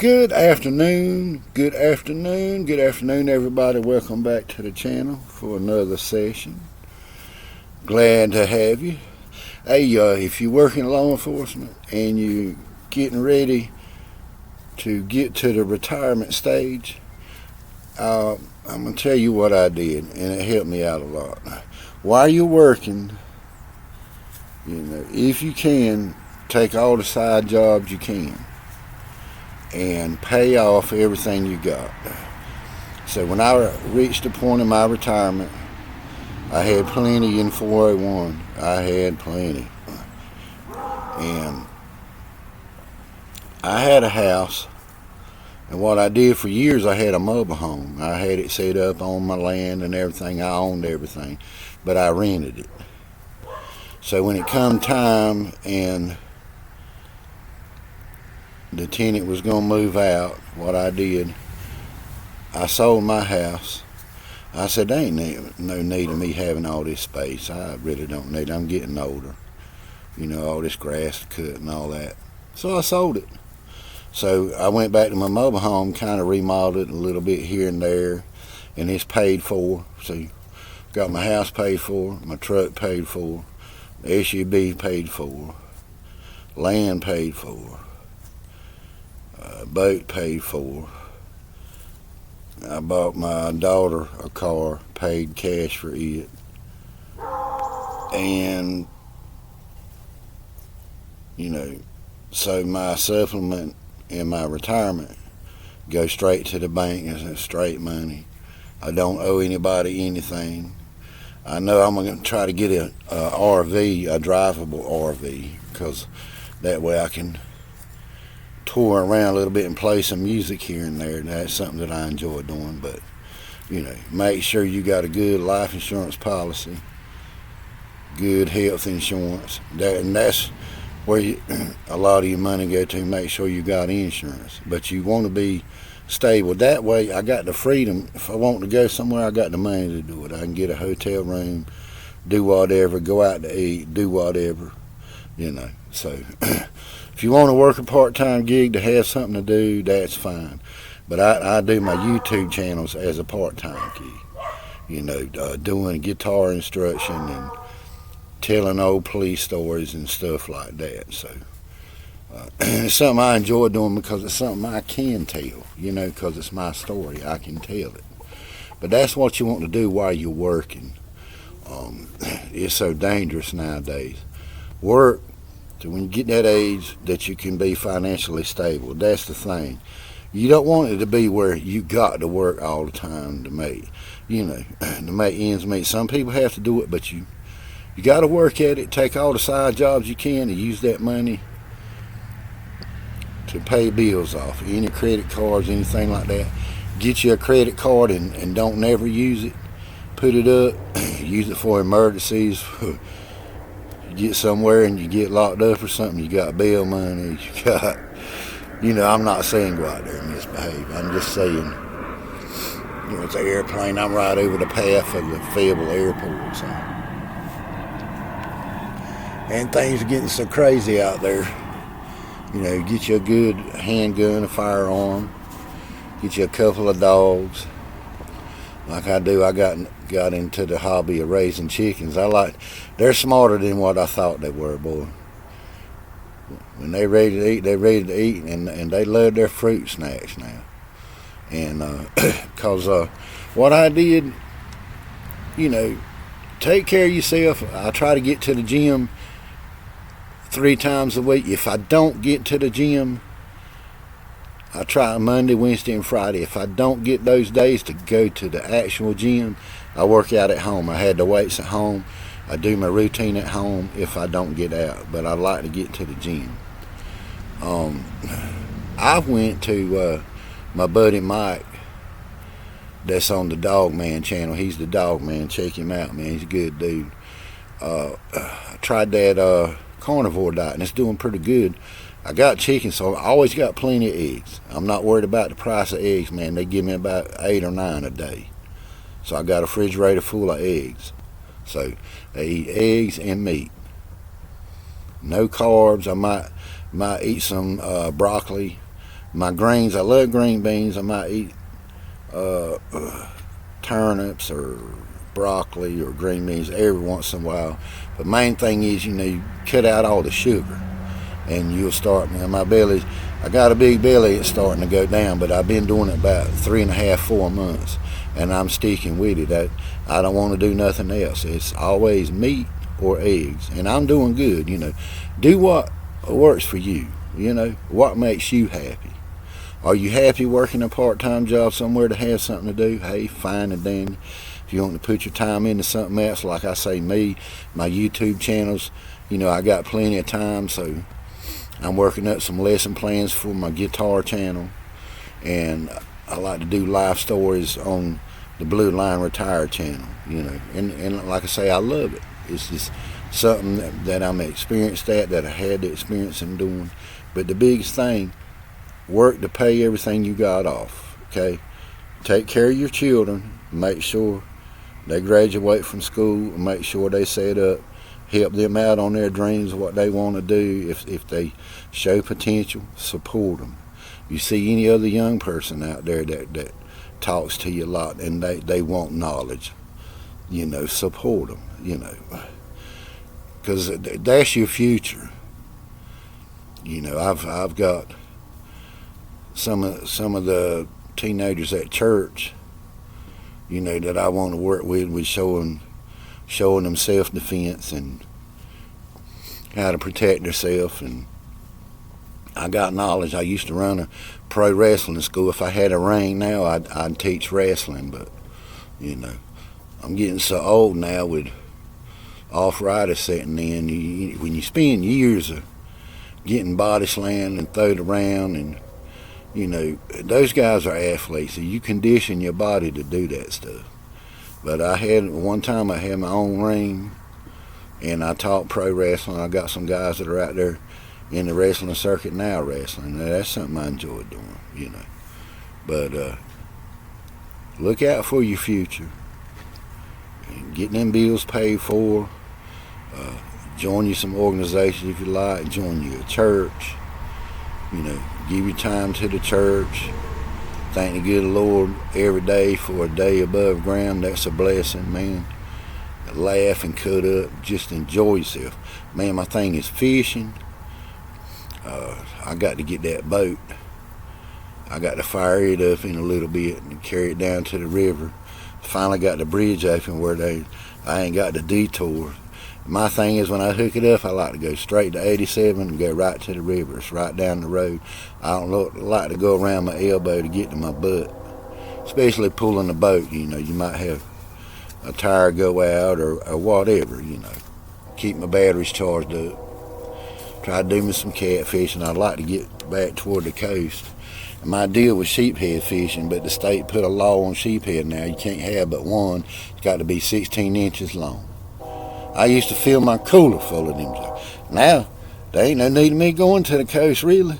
Good afternoon, good afternoon, good afternoon, everybody. Welcome back to the channel for another session. Glad to have you. Hey, if you're working law enforcement and you're getting ready to get to the retirement stage, I'm going to tell you what I did, and it helped me out a lot. While you're working, if you can, take all the side jobs you can and pay off everything you got. So when I reached the point of my retirement, I had plenty in 401. I had plenty. And I had a house, and what I did for years, I had a mobile home. I had it set up on my land and everything. I owned everything, but I rented it. So when it come time and the tenant was going to move out, what I did, I sold my house. I said, there ain't no need of me having all this space. I really don't need it. I'm getting older. All this grass to cut and all that. So I sold it. So I went back to my mobile home, kind of remodeled it a little bit here and there, and it's paid for. So got my house paid for, my truck paid for, the SUV paid for, land paid for, boat paid for. I bought my daughter a car, paid cash for it, and so my supplement and my retirement go straight to the bank as straight money. I don't owe anybody anything. I know I'm going to try to get a RV, a drivable RV, because that way I can tour around a little bit and play some music here and there. That's something that I enjoy doing. But make sure you got a good life insurance policy, good health insurance, and that's where a lot of your money go to. Make sure you got insurance, but you want to be stable. That way I got the freedom. If I want to go somewhere, I got the money to do it. I can get a hotel room, do whatever, go out to eat, do whatever, so if you want to work a part-time gig to have something to do, that's fine. But I do my YouTube channels as a part-time gig, doing guitar instruction and telling old police stories and stuff like that. So it's something I enjoy doing because it's something I can tell, because it's my story. I can tell it. But that's what you want to do while you're working. It's so dangerous nowadays. Work to when you get that age that you can be financially stable. That's the thing. You don't want it to be where you got to work all the time to make, to make ends meet. Some people have to do it, but you got to work at it. Take all the side jobs you can and use that money to pay bills off. Any credit cards, anything like that. Get you a credit card and don't never use it. Put it up. Use it for emergencies. You get somewhere and you get locked up or something, you got bail money, you got, I'm not saying go out there and misbehave. I'm just saying, it's an airplane. I'm right over the path of the Fayetteville Airport. So. And things are getting so crazy out there. Get you a good handgun, a firearm, get you a couple of dogs. Like I do, I got into the hobby of raising chickens. They're smarter than what I thought they were, boy. When they're ready to eat, they're ready to eat, and they love their fruit snacks now. And because what I did, take care of yourself. I try to get to the gym 3 times a week. If I don't get to the gym, I try Monday, Wednesday, and Friday. If I don't get those days to go to the actual gym, I work out at home. I had the weights at home. I do my routine at home if I don't get out. But I like to get to the gym. I went to my buddy Mike that's on the Dog Man channel. He's the Dog Man. Check him out, man. He's a good dude. I tried that carnivore diet, and it's doing pretty good. I got chicken, so I always got plenty of eggs. I'm not worried about the price of eggs, man. They give me about 8 or 9 a day. So I got a refrigerator full of eggs. So I eat eggs and meat. No carbs. I might eat some broccoli My greens, I love green beans. I might eat turnips or broccoli or green beans every once in a while. But main thing is, you cut out all the sugar, and you'll start. Now my belly, I got a big belly. It's starting to go down, but I've been doing it about 3.5, 4 months, and I'm sticking with it. I don't want to do nothing else. It's always meat or eggs, and I'm doing good. Do what works for you. What makes you happy. Are you happy working a part-time job somewhere to have something to do? Hey, fine and dandy. If you want to put your time into something else, like I say, my YouTube channels, I got plenty of time, so I'm working up some lesson plans for my guitar channel, and I like to do live stories on the Blue Line Retired channel, and like I say, I love it. It's just something that I'm experienced at, that I had the experience in doing. But the biggest thing, work to pay everything you got off, okay? Take care of your children, make sure they graduate from school, make sure they set up, help them out on their dreams, what they want to do. If they show potential, support them. You see any other young person out there that talks to you a lot and they want knowledge, support them, because that's your future. I've got some of the teenagers at church, that I want to work with showing them self-defense and how to protect themselves. And I got knowledge. I used to run a pro wrestling school. If I had a ring now, I'd teach wrestling. But I'm getting so old now with arthritis setting in. When you spend years of getting body slammed and thrown around, and those guys are athletes, so you condition your body to do that stuff. But one time I had my own ring, and I taught pro wrestling. I got some guys that are out there in the wrestling circuit now wrestling. Now, that's something I enjoy doing, But look out for your future. Getting them bills paid for. Join you some organizations if you like. Join you a church. Give your time to the church. Thank the good Lord every day for a day above ground. That's a blessing, man. Laugh and cut up. Just enjoy yourself. Man, my thing is fishing. I got to get that boat. I got to fire it up in a little bit and carry it down to the river. Finally got the bridge open where I ain't got the detour. My thing is, when I hook it up, I like to go straight to 87 and go right to the river. It's right down the road. I don't like to go around my elbow to get to my butt, especially pulling the boat. You might have a tire go out or whatever, Keep my batteries charged up. Try to do me some catfishing. I'd like to get back toward the coast. And my deal was sheephead fishing, but the state put a law on sheephead now. You can't have but one. It's got to be 16 inches long. I used to fill my cooler full of them. Now, there ain't no need of me going to the coast, really.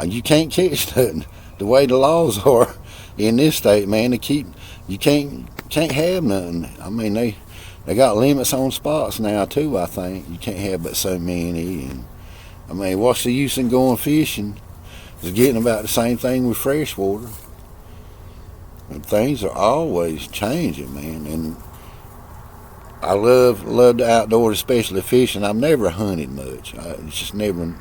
You can't catch nothing. The way the laws are in this state, man, you can't have nothing. I mean, they got limits on spots now, too, I think. You can't have but so many. And I mean, what's the use in going fishing? It's getting about the same thing with freshwater. And things are always changing, man. And I love the outdoors, especially fishing. I've never hunted much. It's just never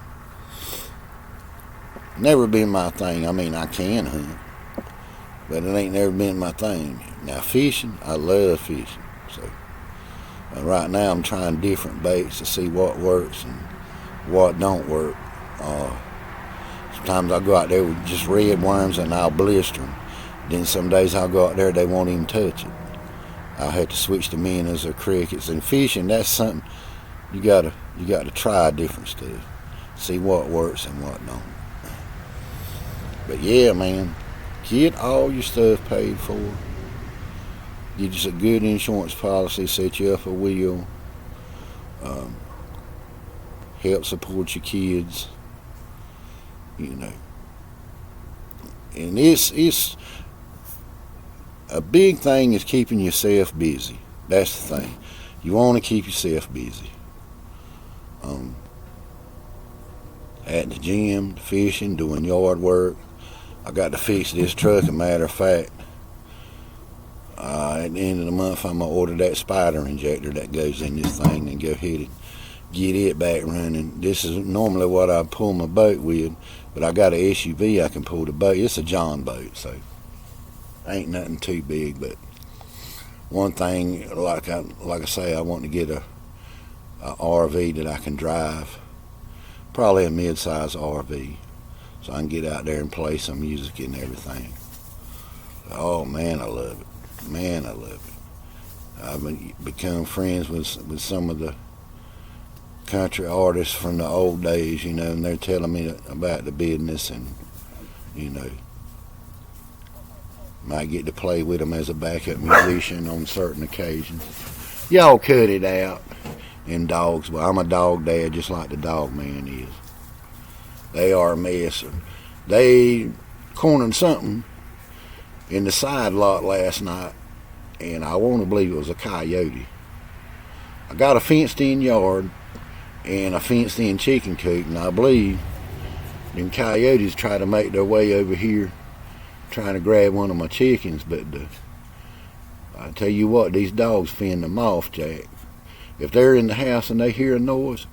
been my thing. I mean, I can hunt, but it ain't never been my thing. Now, fishing, I love fishing. So right now I'm trying different baits to see what works and what don't work. Sometimes I'll go out there with just red worms and I'll blister them. Then some days I'll go out there, they won't even touch it. I'll have to switch to minnows or crickets. And fishing, that's something you gotta try different stuff, see what works and what don't. But yeah, man, get all your stuff paid for. Get just a good insurance policy, set you up a will, help support your kids, And it's a big thing is keeping yourself busy. That's the thing. You want to keep yourself busy. at the gym, fishing, doing yard work. I got to fix this truck. A matter of fact, at the end of the month, I'm going to order that spider injector that goes in this thing and go ahead and get it back running. This is normally what I pull my boat with, but I got an SUV I can pull the boat. It's a John boat, so ain't nothing too big. But one thing, like I say, I want to get a RV that I can drive, probably a mid-size RV, so I can get out there and play some music and everything. Oh man, I love it. Man, I love it. I've become friends with some of the country artists from the old days, and they're telling me about the business, and might get to play with them as a backup musician on certain occasions. Y'all cut it out. And dogs, well, I'm a dog dad just like the dog man is. They are a mess. They cornered something in the side lot last night, and I want to believe it was a coyote. I got a fenced-in yard and a fenced-in chicken coop, and I believe them coyotes try to make their way over here trying to grab one of my chickens, but I tell you what, these dogs fend them off, Jack. If they're in the house and they hear a noise,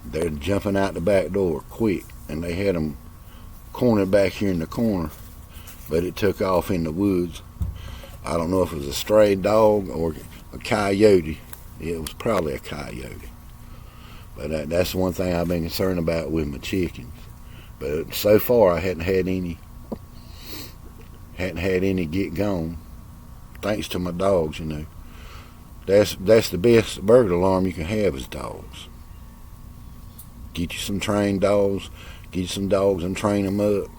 they're jumping out the back door quick, and they had them cornered back here in the corner, but it took off in the woods. I don't know if it was a stray dog or a coyote. It was probably a coyote. But that's one thing I've been concerned about with my chickens. But so far, I hadn't had any get gone, thanks to my dogs, That's the best burglar alarm you can have is dogs. Get you some trained dogs, get you some dogs and train them up.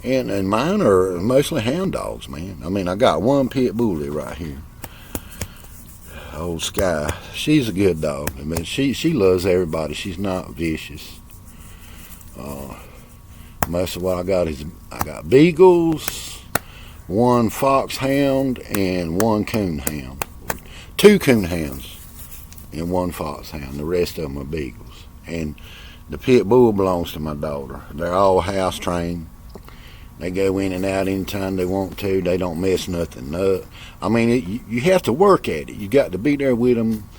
And mine are mostly hound dogs, man. I mean, I got one pit bully right here. Old Sky. She's a good dog. I mean, she loves everybody. She's not vicious. Most of what I got is I got beagles, one foxhound, and one coonhound. 2 coonhounds and 1 foxhound. The rest of them are beagles. And the pit bull belongs to my daughter. They're all house trained. They go in and out anytime they want to. They don't mess nothing up. I mean, you have to work at it. You got to be there with them,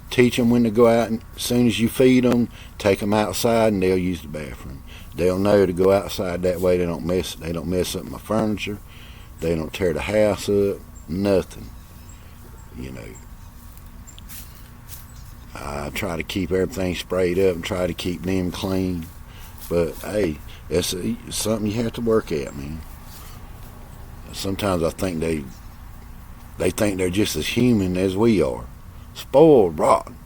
teach them when to go out. And as soon as you feed them, take them outside and they'll use the bathroom. They'll know to go outside. That way they don't mess up my furniture. They don't tear the house up. Nothing. I try to keep everything sprayed up and try to keep them clean. But hey, it's something you have to work at, man. Sometimes I think they think they're just as human as we are. Spoiled, rotten.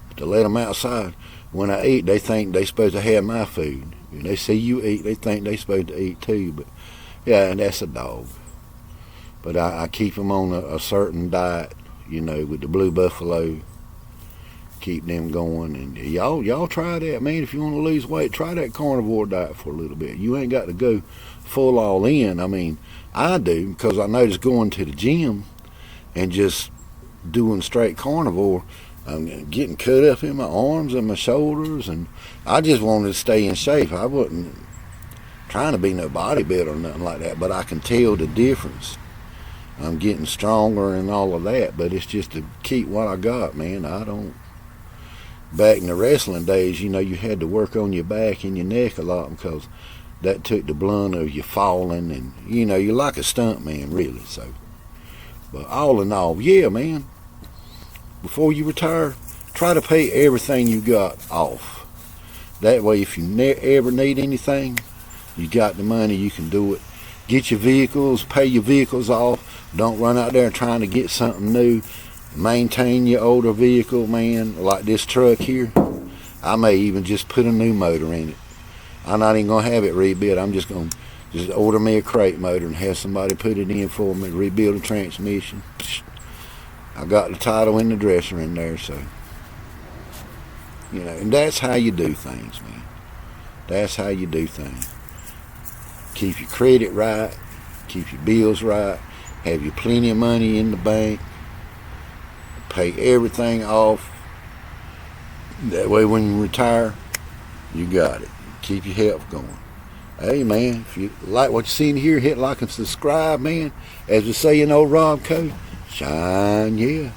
But to let them outside, when I eat, they think they're supposed to have my food. When they see you eat, they think they're supposed to eat too. But yeah, and that's a dog. But I keep them on a certain diet, with the Blue Buffalo. Keep them going. And y'all try that, man. If you want to lose weight, try that carnivore diet for a little bit. You ain't got to go full all in. I mean, I do, because I notice going to the gym and just doing straight carnivore, I'm getting cut up in my arms and my shoulders, and I just wanted to stay in shape. I wasn't trying to be no bodybuilder or nothing like that, but I can tell the difference. I'm getting stronger and all of that, but it's just to keep what I got, man. Back in the wrestling days, you had to work on your back and your neck a lot because that took the blunt of you falling, and you're like a stunt man, really. So, but all in all, yeah, man. Before you retire, try to pay everything you got off. That way, if you ever need anything, you got the money, you can do it. Get your vehicles, pay your vehicles off. Don't run out there trying to get something new. Maintain your older vehicle, man, like this truck here. I may even just put a new motor in it. I'm not even going to have it rebuilt. I'm just going to order me a crate motor and have somebody put it in for me, rebuild a transmission. I got the title and the dresser in there, so. And that's how you do things, man. That's how you do things. Keep your credit right, keep your bills right, have you plenty of money in the bank, pay everything off, That way when you retire, you got it. Keep your health going. Hey, man, if you like what you seen here, hit like and subscribe, man. As we say in old Rob Code, shine, yeah.